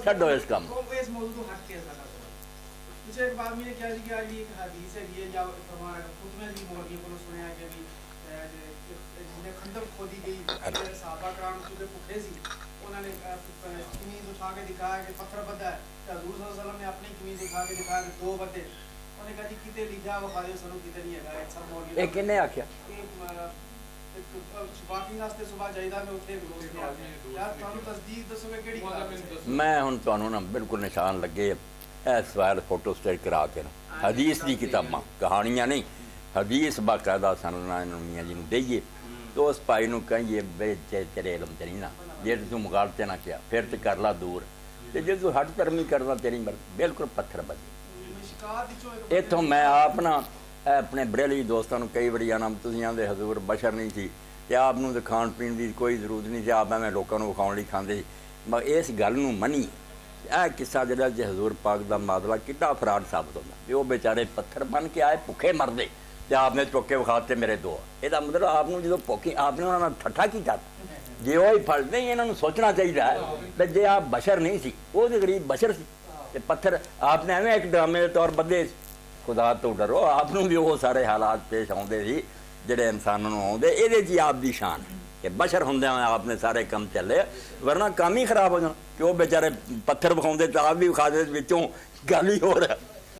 छड्डो इस काम। इस मौजूद को हट के सारा मुझे एक बात मैंने क्या जी कि आज एक हदीस है ये या हमारा खुद में भी मौलवी को सुना है कि भी जिन्हें खंदक खोदी गई सहाबा कराम के भूखे सी उन्होंने कमीज उठा के दिखाया कि पत्थर बंधा है तो हजूर सल्लल्लाहु अलैहि वसल्लम ने अपनी कमीज उठा के दिखाया कि दो बंदे उन्होंने कहा जी किते लिखा वो खाली सनु किते नहीं है सब मौलवी ये किने आख्या बाकी रास्ते सुबह जाइदा में उठे यार ਤੁਹਾਨੂੰ ਤਸਦੀਕ ਦੱਸੋਗੇ ਕਿਹੜੀ ਗੱਲ मैं हुण तुहानू ना बिल्कुल निशान लगे इस वाल फोटो स्टेट करा के ना हदीस दी किताबां कहानियां नहीं हदीस बाकायदा सनना मियाँ जी दईए तो उस भाई नूं कहिए बे तेरे इलम च नहीं ना जे तू मुगालते ना किया फिर तो कर ला दूर तो जे तू हट धर्मी करना तेरी मर्जी बिल्कुल पत्थर बजे इतों मैं आप ना अपने बरेली दोस्तों कई बारी आना तुसीं आंदे हजूर बशर नहीं थी तो आपनूं तो खाण पीण की कोई जरूरत नहीं थी आप एवं लोगों को विखाउण लई खांदे सी मगर इस गल नूं मनी यह किस्सा जिहड़ा जे हजूर पाक दा मादला कितना फराड साबित होंदा भी वो बेचारे पत्थर बन के आए भुखे मरदे तो आपने चुक के विखाते मेरे दो यदा मतलब आपनूं जो भुखी आपने उन्होंने नाल ठट्ठा कीता जे वो ही फल नहीं इन्होंने सोचना चाहिए भी जे आप बशर नहीं सी वो तो गरीब बशर सी ते पत्थर आपने एवं एक ड्रामे के तौर बदे खुदा तो डरो आपनूं भी वो सारे हालात पेश आउंदे सी जिहड़े इंसानां नूं आउंदे इहदे च आप दी शान है कि बशर होंदियां आपने सारे काम चले वरना काम ही खराब हो जाना कि वो बेचारे पत्थर विखाउंदे तो आप भी विखा दे विचों गल ही हो रहा